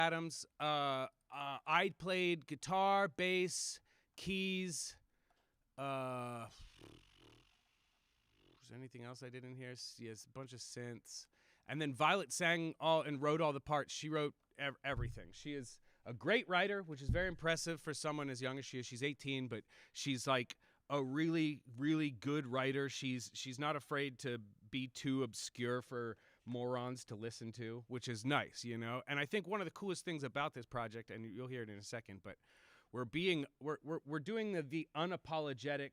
Adams. I played guitar, bass, keys. Was there anything else I did in here? Yes, a bunch of synths. And then Violet sang all and wrote all the parts. She wrote everything. She is a great writer, which is very impressive for someone as young as she is. She's 18, but she's like a really, really good writer. She's not afraid to be too obscure for morons to listen to, which is nice, you know. And I think one of the coolest things about this project, and you'll hear it in a second, but we're doing the unapologetic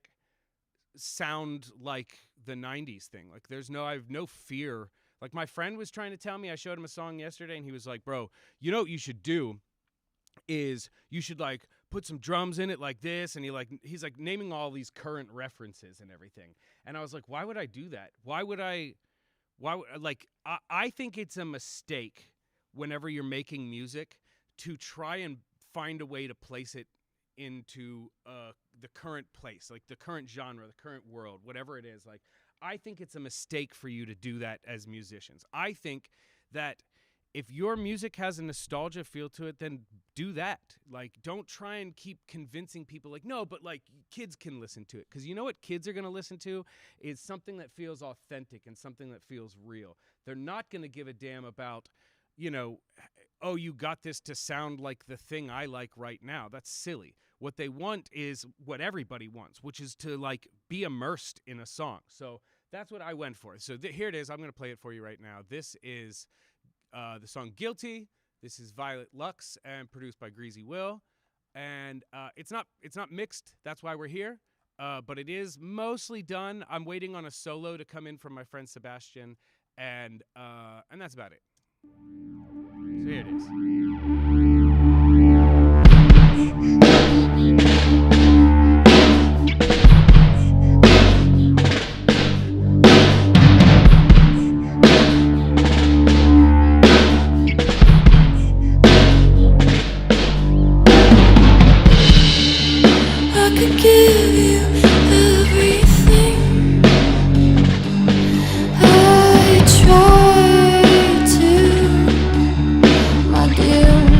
sound like the 90s thing. Like I have no fear. Like my friend was trying to tell me, I showed him a song yesterday and he was like, bro, you know what you should do is you should like put some drums in it like this. And he's like naming all these current references and everything. And I was like, why would I do that? I think it's a mistake whenever you're making music to try and find a way to place it into the current place, like the current genre, the current world, whatever it is. Like, I think it's a mistake for you to do that as musicians. I think that if your music has a nostalgia feel to it, then do that. Like, don't try and keep convincing people like, no, but like kids can listen to it. Because you know what kids are going to listen to is something that feels authentic and something that feels real. They're not going to give a damn about, you know, oh, you got this to sound like the thing I like right now. That's silly. What they want is what everybody wants, which is to like be immersed in a song. So that's what I went for. So here it is. I'm going to play it for you right now. This is the song Guilty. This is Violet Lux and produced by Greazy Will. And it's not mixed. That's why we're here. But it is mostly done. I'm waiting on a solo to come in from my friend Sebastian. And that's about it. So here it is. I could give you everything. I try to, my dear.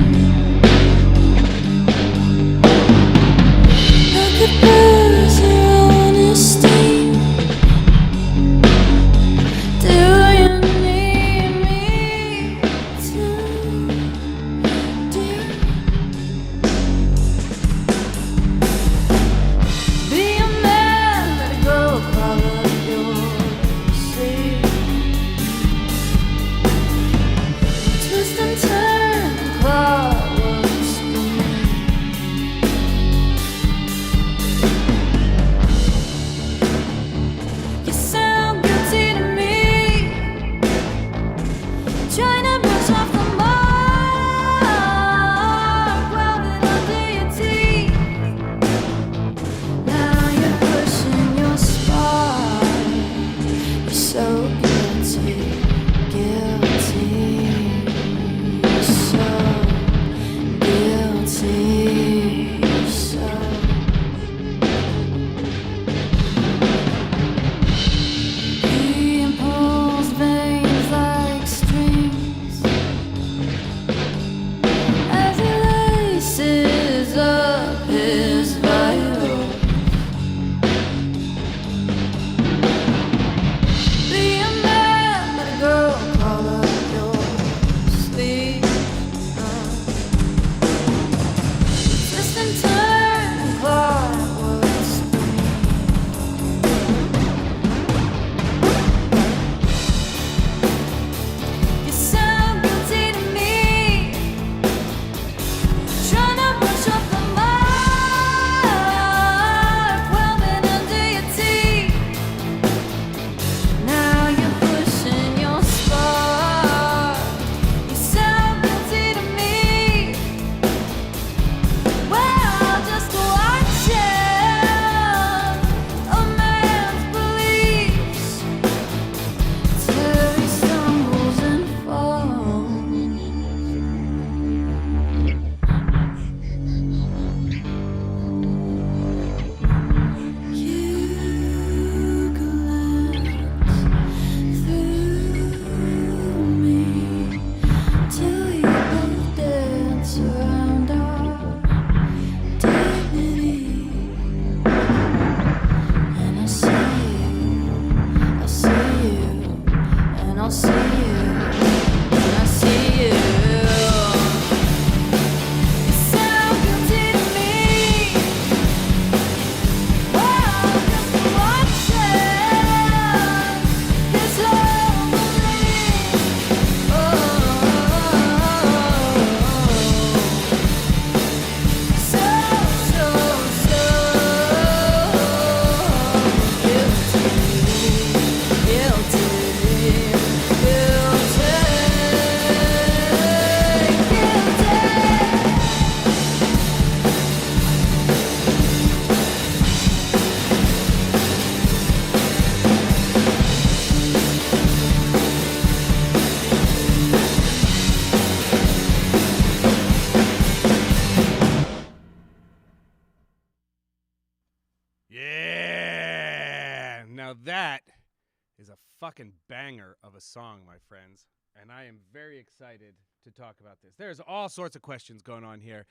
is a fucking banger of a song, my friends. And I am very excited to talk about this. There's all sorts of questions going on here.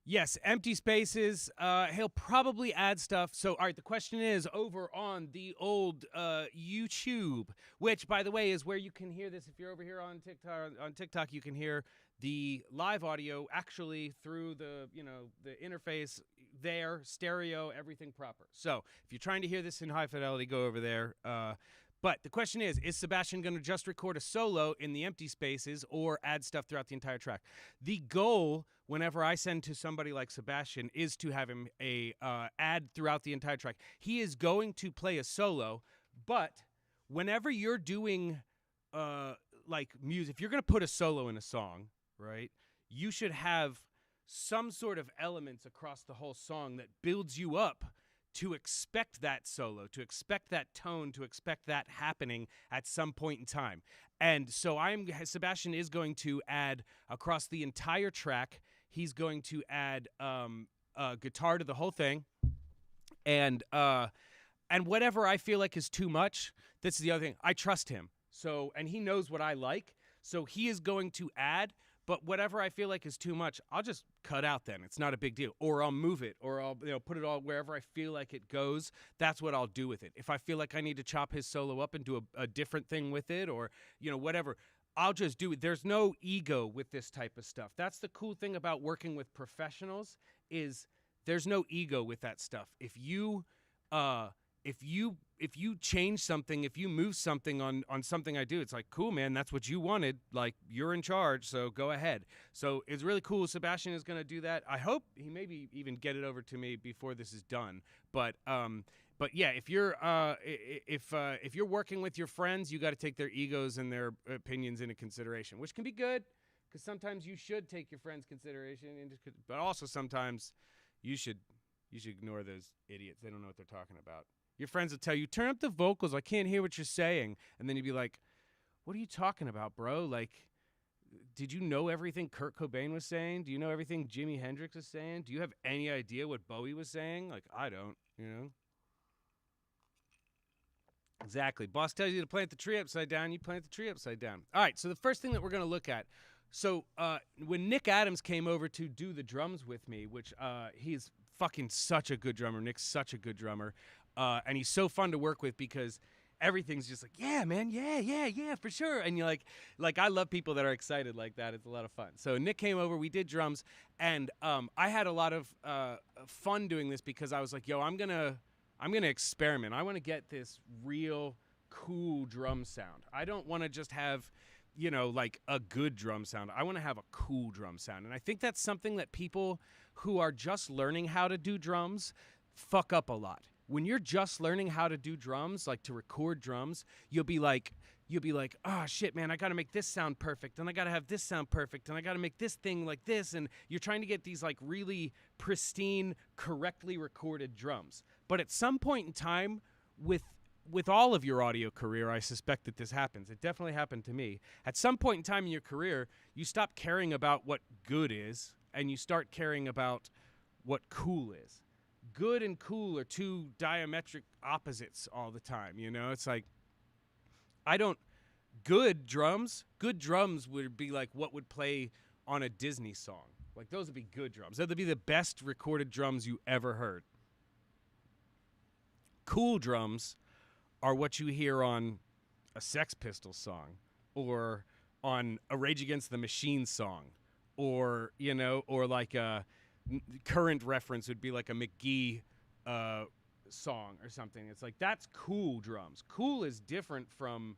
Yes, empty spaces. He'll probably add stuff. So, all right, the question is over on the old YouTube, which, by the way, is where you can hear this. If you're over here on TikTok, you can hear the live audio actually through the interface there, stereo, everything proper. So, if you're trying to hear this in high fidelity, go over there. But the question is Sebastian going to just record a solo in the empty spaces or add stuff throughout the entire track? The goal, whenever I send to somebody like Sebastian, is to have him add throughout the entire track. He is going to play a solo, but whenever you're doing like music, if you're going to put a solo in a song, right, you should have some sort of elements across the whole song that builds you up to expect that solo, to expect that tone, to expect that happening at some point in time. And so Sebastian is going to add across the entire track, he's going to add guitar to the whole thing. And whatever I feel like is too much, this is the other thing, I trust him. So, and he knows what I like, so he is going to add. But whatever I feel like is too much, I'll just cut out then. It's not a big deal. Or I'll move it, or I'll put it all wherever I feel like it goes. That's what I'll do with it. If I feel like I need to chop his solo up and do a different thing with it, or whatever, I'll just do it. There's no ego with this type of stuff. That's the cool thing about working with professionals is there's no ego with that stuff. If you change something, if you move something on something I do, it's like, cool, man, that's what you wanted. Like, you're in charge, so go ahead. So it's really cool. Sebastian is going to do that. I hope he maybe even get it over to me before this is done. But yeah, if you're working with your friends, you got to take their egos and their opinions into consideration, which can be good because sometimes you should take your friends' consideration, but also sometimes you should ignore those idiots. They don't know what they're talking about. Your friends will tell you, turn up the vocals. I can't hear what you're saying. And then you'd be like, what are you talking about, bro? Like, did you know everything Kurt Cobain was saying? Do you know everything Jimi Hendrix was saying? Do you have any idea what Bowie was saying? Like, I don't, Exactly. Boss tells you to plant the tree upside down, you plant the tree upside down. All right, so the first thing that we're going to look at, so when Nick Adams came over to do the drums with me, which he's fucking such a good drummer. Nick's such a good drummer. And he's so fun to work with because everything's just like, yeah, man, yeah, for sure. And you're like I love people that are excited like that. It's a lot of fun. So Nick came over, we did drums, and I had a lot of fun doing this because I was like, yo, I'm gonna experiment. I want to get this real cool drum sound. I don't want to just have, like a good drum sound. I want to have a cool drum sound. And I think that's something that people who are just learning how to do drums fuck up a lot. When you're just learning how to do drums, like to record drums, you'll be like, oh shit, man, I got to make this sound perfect, and I got to have this sound perfect, and I got to make this thing like this, and you're trying to get these like really pristine, correctly recorded drums. But at some point in time, with all of your audio career, I suspect that this happens. It definitely happened to me. At some point in time in your career, you stop caring about what good is, and you start caring about what cool is. Good and cool are two diametric opposites all the time, It's like, good drums would be like what would play on a Disney song. Like, those would be good drums. Those would be the best recorded drums you ever heard. Cool drums are what you hear on a Sex Pistols song or on a Rage Against the Machine song or like a current reference would be like a McGee song or something. It's like, that's cool drums. Cool is different from,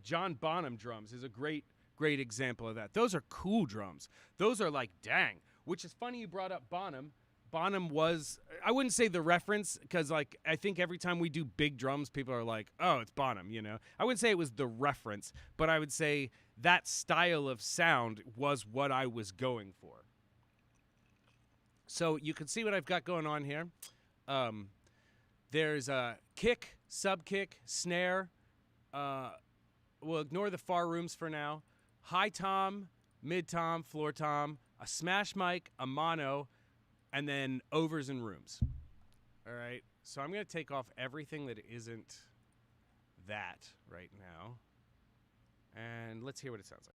John Bonham drums is a great example of that. Those are cool drums. Those are like, dang, which is funny you brought up Bonham. Bonham was, I wouldn't say the reference, because like I think every time we do big drums, people are like, oh, it's Bonham, I wouldn't say it was the reference, but I would say that style of sound was what I was going for. So you can see what I've got going on here. There's a kick, sub-kick, snare. We'll ignore the far rooms for now. High tom, mid tom, floor tom, a smash mic, a mono, and then overs and rooms. All right, so I'm going to take off everything that isn't that right now. And let's hear what it sounds like.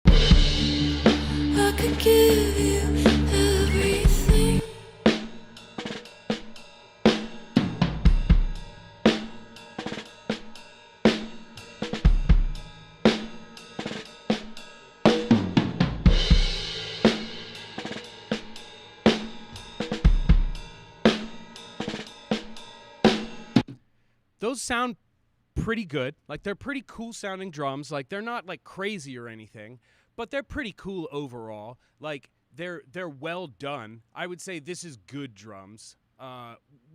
I could give you everything. Those sound pretty good. Like, they're pretty cool sounding drums. Like, they're not like crazy or anything, but they're pretty cool overall. Like, they're well done. I would say this is good drums.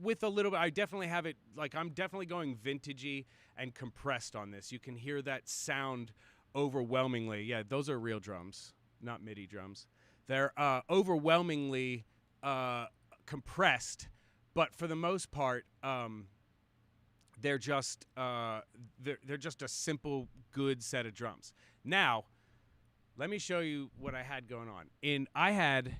With a little bit, I definitely have it, like, I'm definitely going vintagey and compressed on this. You can hear that sound overwhelmingly. Yeah, those are real drums, not MIDI drums. They're overwhelmingly compressed, but for the most part, they're just they're just a simple, good set of drums. Now, let me show you what I had going on. I had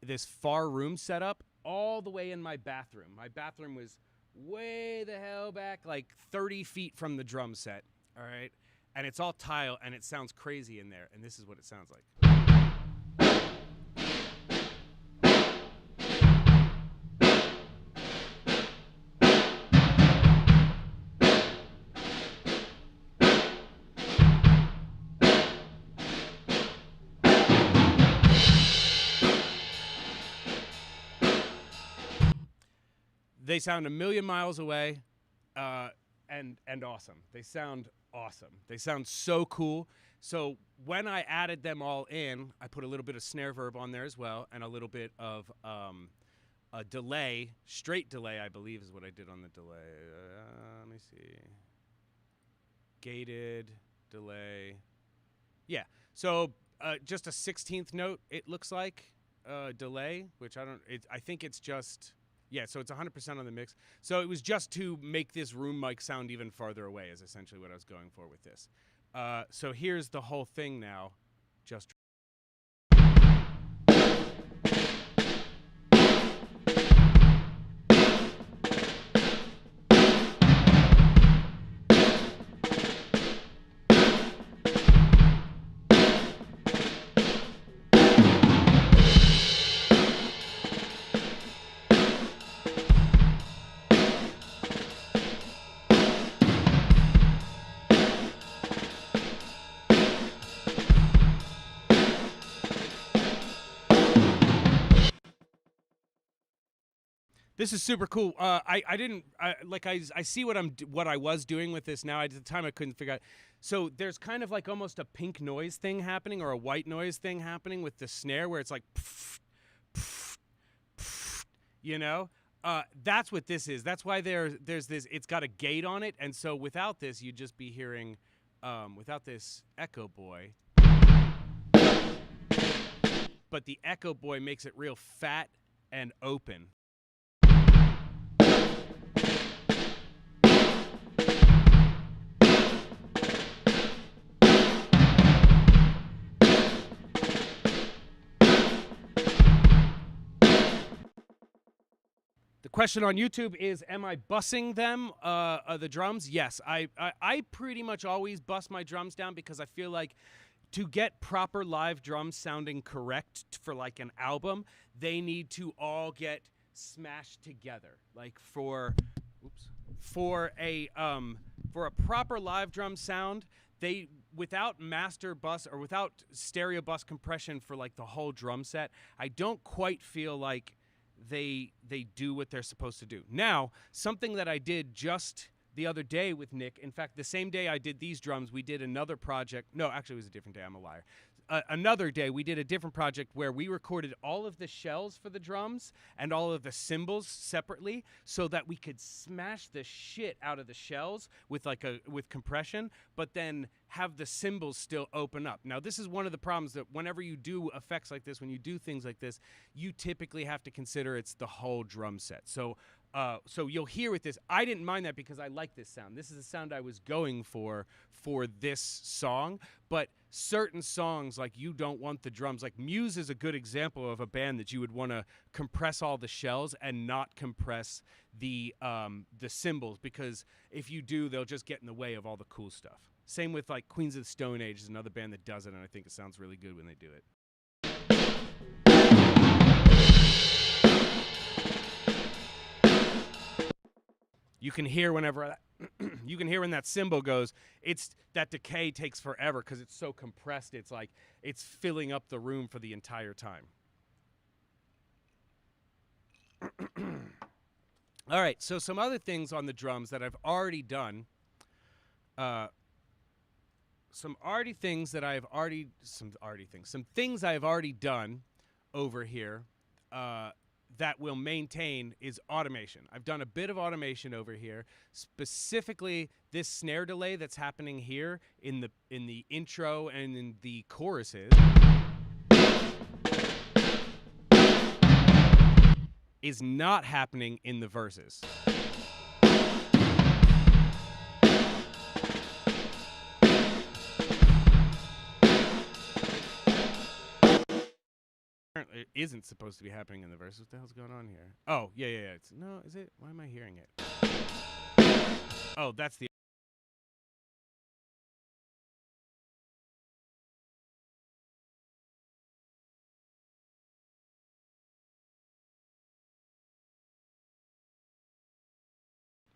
this far room set up all the way in my bathroom. My bathroom was way the hell back, like 30 feet from the drum set. All right, and it's all tile, and it sounds crazy in there. And this is what it sounds like. They sound a million miles away, and awesome. They sound awesome. They sound so cool. So when I added them all in, I put a little bit of snare verb on there as well, and a little bit of a delay, straight delay, I believe is what I did on the delay. Let me see. Gated delay. Yeah. So just a 16th note. It looks like delay, which I think it's just. Yeah, so it's 100% on the mix. So it was just to make this room mic sound even farther away is essentially what I was going for with this. So here's the whole thing now. Just. This is super cool. I see what I was doing with this now. At the time, I couldn't figure out. So there's kind of like almost a pink noise thing happening or a white noise thing happening with the snare where it's like, you know. That's what this is. That's why there's this. It's got a gate on it, and so without this, you'd just be hearing, without this Echo Boy. But the Echo Boy makes it real fat and open. The question on YouTube is, am I bussing them, the drums? Yes, I pretty much always bust my drums down because I feel like to get proper live drums sounding correct for like an album, they need to all get smashed together. Like for a proper live drum sound, they without master bus or without stereo bus compression for like the whole drum set, I don't quite feel like they do what they're supposed to do. Now, something that I did just the other day with Nick, in fact, the same day I did these drums, we did another project. No, actually, it was a different day. I'm a liar. Another day, we did a different project where we recorded all of the shells for the drums and all of the cymbals separately so that we could smash the shit out of the shells with with compression, but then have the cymbals still open up. Now, this is one of the problems that whenever you do effects like this, when you do things like this, you typically have to consider it's the whole drum set. So So you'll hear with this. I didn't mind that because I like this sound. This is the sound I was going for this song. But certain songs, like You Don't Want the Drums, like Muse is a good example of a band that you would want to compress all the shells and not compress the cymbals, because if you do, they'll just get in the way of all the cool stuff. Same with like Queens of the Stone Age is another band that does it, and I think it sounds really good when they do it. You can hear whenever you can hear when that cymbal goes. It's that decay takes forever because it's so compressed. It's like it's filling up the room for the entire time. All right, so some other things on the drums that I've already done. Some things I've already done over here. That will maintain is automation. I've done a bit of automation over here, specifically this snare delay that's happening here in the intro and in the choruses is not happening in the verses. It isn't supposed to be happening in the verse. What the hell's going on here? Oh, yeah. Is it? Why am I hearing it? Oh, that's the...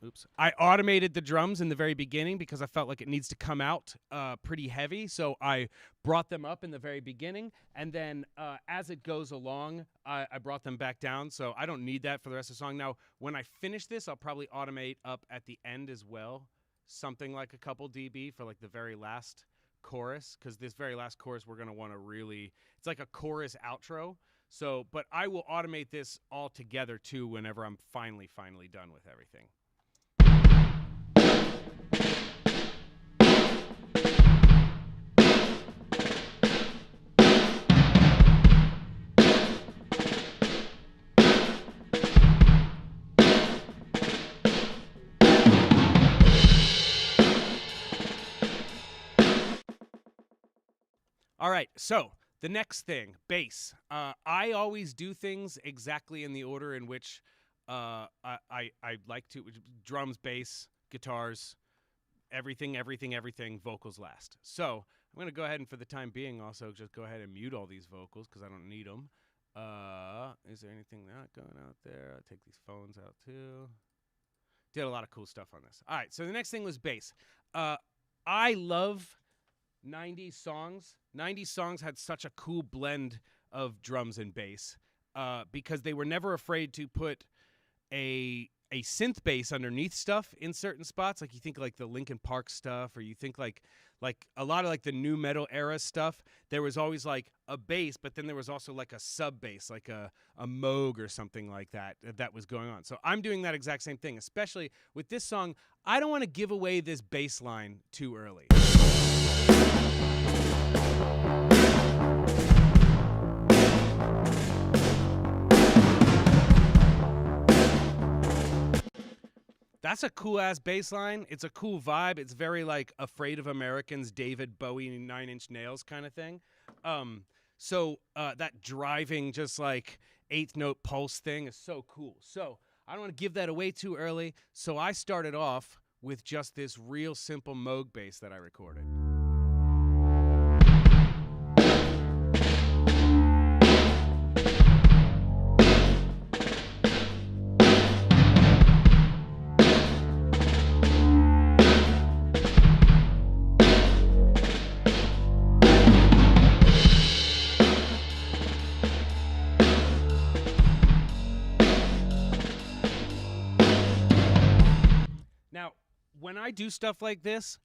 Oops. I automated the drums in the very beginning because I felt like it needs to come out pretty heavy. So I brought them up in the very beginning. And then as it goes along, I brought them back down. So I don't need that for the rest of the song. Now, when I finish this, I'll probably automate up at the end as well. Something like a couple dB for like the very last chorus. Because this very last chorus, we're going to want to really... It's like a chorus outro. So, but I will automate this all together too whenever I'm finally done with everything. All right, so the next thing, bass. I always do things exactly in the order in which I like to. Drums, bass, guitars, everything, vocals last. So I'm going to go ahead and for the time being also just go ahead and mute all these vocals because I don't need them. Is there anything not going out there? I'll take these phones out too. Did a lot of cool stuff on this. All right, so the next thing was bass. I love 90s songs. 90s songs had such a cool blend of drums and bass because they were never afraid to put a synth bass underneath stuff in certain spots. Like you think like the Linkin Park stuff, or you think like a lot of like the new metal era stuff. There was always like a bass, but then there was also like a sub bass, like a Moog or something like that was going on. So I'm doing that exact same thing, especially with this song. I don't want to give away this bass line too early. That's a cool ass bass line. It's a cool vibe. It's very like Afraid of Americans, David Bowie, 9 Inch Nails kind of thing. So that driving, just like eighth note pulse thing is so cool. So I don't want to give that away too early. So I started off with just this real simple Moog bass that I recorded. Now, when I do stuff like this,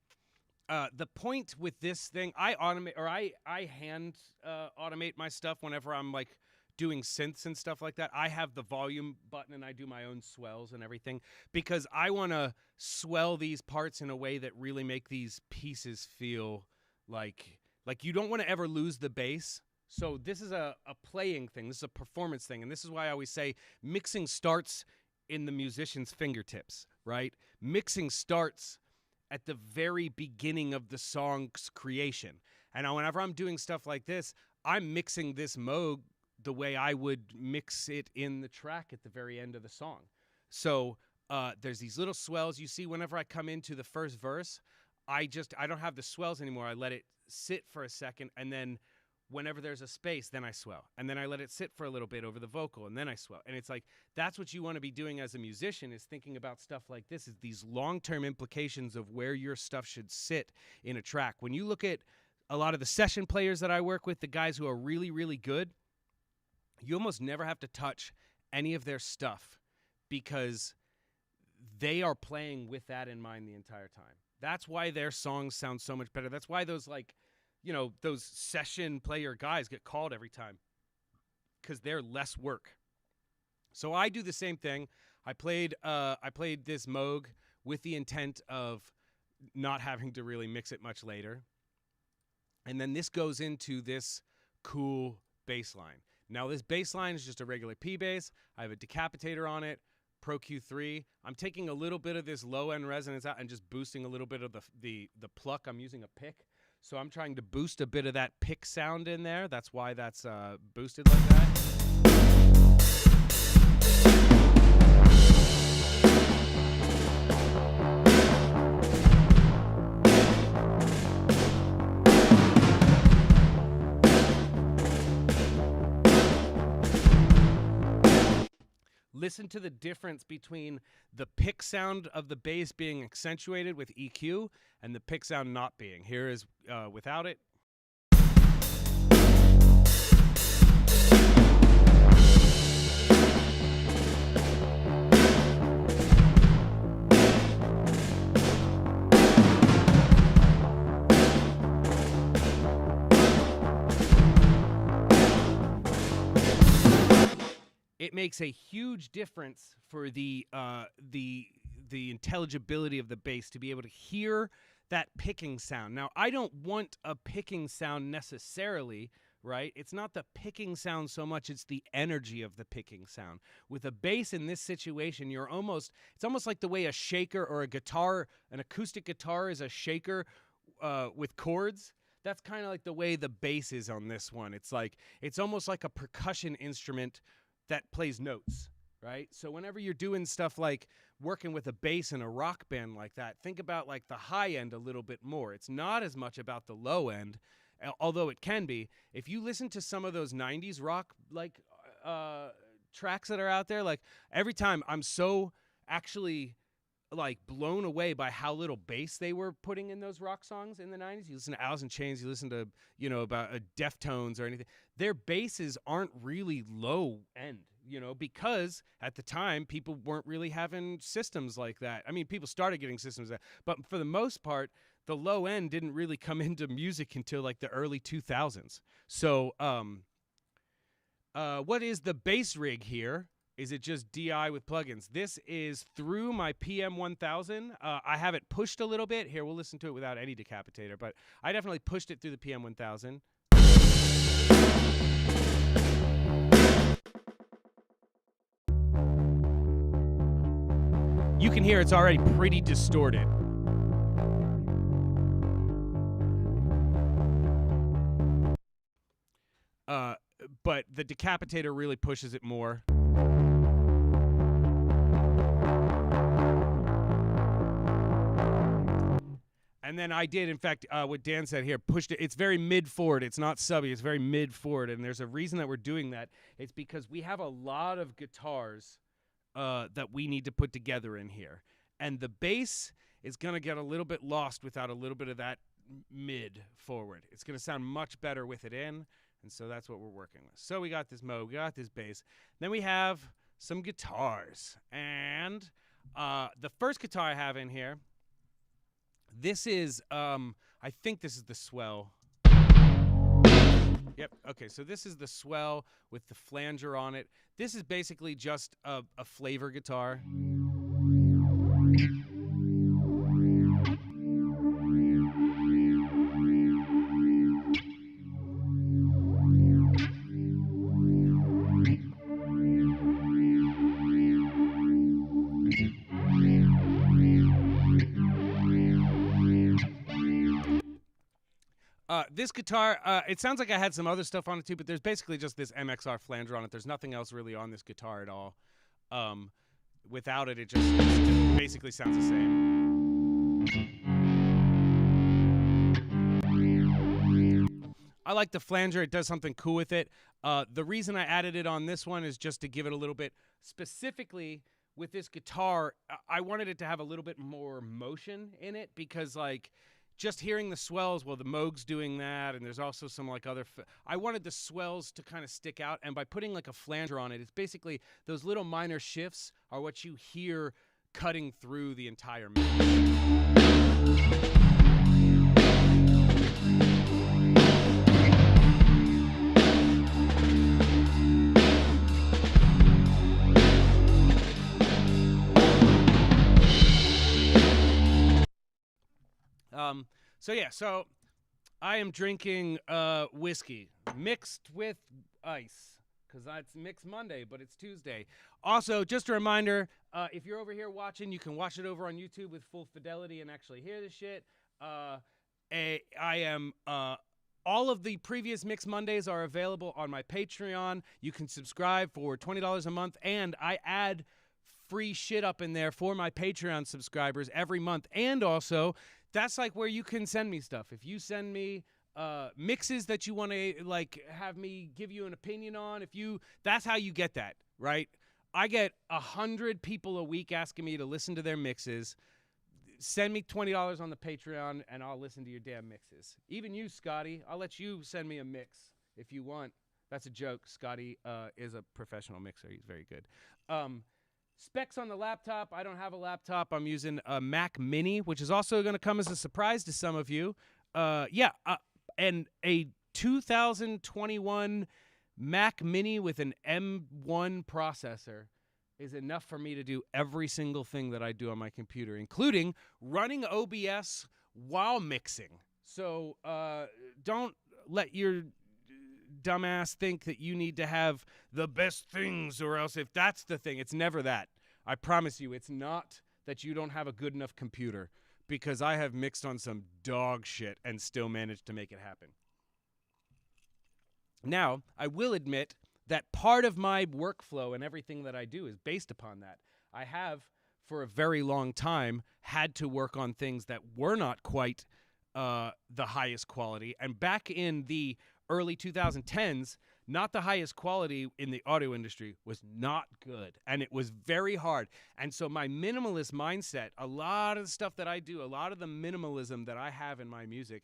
the point with this thing, I automate, or I hand automate my stuff whenever I'm like doing synths and stuff like that. I have the volume button and I do my own swells and everything because I want to swell these parts in a way that really make these pieces feel like you don't want to ever lose the bass. So this is a playing thing. This is a performance thing. And this is why I always say mixing starts in the musician's fingertips, right? Mixing starts at the very beginning of the song's creation. And whenever I'm doing stuff like this, I'm mixing this Moog the way I would mix it in the track at the very end of the song. So there's these little swells you see whenever I come into the first verse. I don't have the swells anymore. I let it sit for a second, and then whenever there's a space, then I swell. And then I let it sit for a little bit over the vocal, and then I swell. And it's like, that's what you want to be doing as a musician, is thinking about stuff like this, is these long-term implications of where your stuff should sit in a track. When you look at a lot of the session players that I work with, the guys who are really, really good, you almost never have to touch any of their stuff because they are playing with that in mind the entire time. That's why their songs sound so much better. That's why those, like, you know, those session player guys get called every time, because they're less work. So I do the same thing. I played this Moog with the intent of not having to really mix it much later. And then this goes into this cool bass line. Now this bass line is just a regular P bass. I have a decapitator on it, Pro Q3. I'm taking a little bit of this low end resonance out and just boosting a little bit of the pluck. I'm using a pick. So I'm trying to boost a bit of that pick sound in there. That's why that's boosted like that. Listen to the difference between the pick sound of the bass being accentuated with EQ and the pick sound not being. Here is without it. It makes a huge difference for the intelligibility of the bass to be able to hear that picking sound. Now, I don't want a picking sound necessarily, right? It's not the picking sound so much, it's the energy of the picking sound. With a bass in this situation, it's almost like the way a shaker or a guitar, an acoustic guitar is a shaker with chords. That's kind of like the way the bass is on this one. It's almost like a percussion instrument that plays notes, right? So whenever you're doing stuff like working with a bass in a rock band like that, think about like the high end a little bit more. It's not as much about the low end, although it can be. If you listen to some of those 90s rock like tracks that are out there, like every time I'm so actually like blown away by how little bass they were putting in those rock songs in the 90s. You listen to Alice in Chains, you listen to, you know, about Deftones or anything. Their basses aren't really low end, you know, because at the time people weren't really having systems like that. I mean, people started getting systems like that, but for the most part, the low end didn't really come into music until like the early 2000s. So, what is the bass rig here? Is it just DI with plugins? This is through my PM1000. I have it pushed a little bit. Here, we'll listen to it without any decapitator, but I definitely pushed it through the PM1000. You can hear it's already pretty distorted. But the decapitator really pushes it more. And then I did, in fact, what Dan said here, pushed it. It's very mid-forward. It's not subby. It's very mid-forward. And there's a reason that we're doing that. It's because we have a lot of guitars that we need to put together in here. And the bass is going to get a little bit lost without a little bit of that mid-forward. It's going to sound much better with it in. And so that's what we're working with. So we got this Moog, we got this bass. Then we have some guitars. And the first guitar I have in here, this is, I think this is the swell. Yep, okay, so this is the swell with the flanger on it. This is basically just a flavor guitar. this guitar, it sounds like I had some other stuff on it too, but there's basically just this MXR flanger on it. There's nothing else really on this guitar at all. Without it, it just basically sounds the same. I like the flanger. It does something cool with it. The reason I added it on this one is just to give it a little bit, specifically with this guitar, I wanted it to have a little bit more motion in it because, like, just hearing the swells, well, the Moog's doing that, and there's also some, like, other... I wanted the swells to kind of stick out, and by putting, like, a flanger on it, it's basically those little minor shifts are what you hear cutting through the entire mix. So I am drinking whiskey mixed with ice because it's Mixed Monday, but it's Tuesday. Also, just a reminder, if you're over here watching, you can watch it over on YouTube with full fidelity and actually hear the shit. All of the previous Mixed Mondays are available on my Patreon. You can subscribe for $20 a month, and I add free shit up in there for my Patreon subscribers every month. And also, that's like where you can send me stuff. If you send me mixes that you want to like have me give you an opinion on, that's how you get that, right? I get 100 people a week asking me to listen to their mixes. Send me $20 on the Patreon, and I'll listen to your damn mixes. Even you, Scotty, I'll let you send me a mix if you want. That's a joke. Scotty is a professional mixer. He's very good. Specs on the laptop. I don't have a laptop. I'm using a Mac Mini, which is also going to come as a surprise to some of you. And a 2021 Mac Mini with an M1 processor is enough for me to do every single thing that I do on my computer, including running OBS while mixing. So don't let your dumbass think that you need to have the best things, or else if that's the thing, it's never that. I promise you, it's not that you don't have a good enough computer, because I have mixed on some dog shit and still managed to make it happen. Now, I will admit that part of my workflow and everything that I do is based upon that. I have, for a very long time, had to work on things that were not quite the highest quality. And back in the early 2010s, not the highest quality in the audio industry was not good, and it was very hard. And so my minimalist mindset, a lot of the stuff that I do, a lot of the minimalism that I have in my music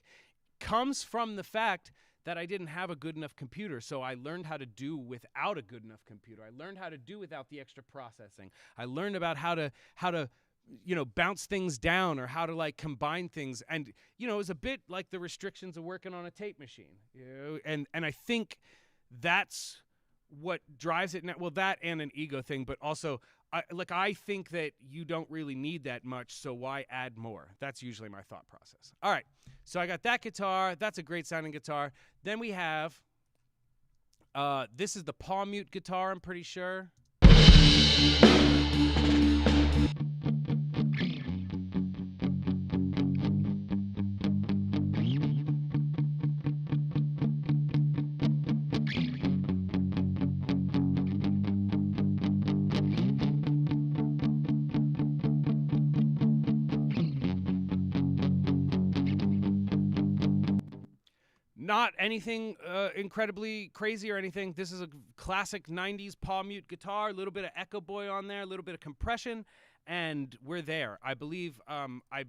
comes from the fact that I didn't have a good enough computer. So I learned how to do without a good enough computer. I learned how to do without the extra processing. I learned about how to bounce things down, or how to like combine things. And, it was a bit like the restrictions of working on a tape machine, and I think that's what drives it now. Well, that and an ego thing, but also I think that you don't really need that much, so why add more? That's usually my thought process. All right, so I got that guitar. That's a great sounding guitar. Then we have, this is the palm mute guitar, I'm pretty sure. Not anything incredibly crazy or anything. This is a classic 90s palm mute guitar, a little bit of Echo Boy on there, a little bit of compression, and we're there. I believe I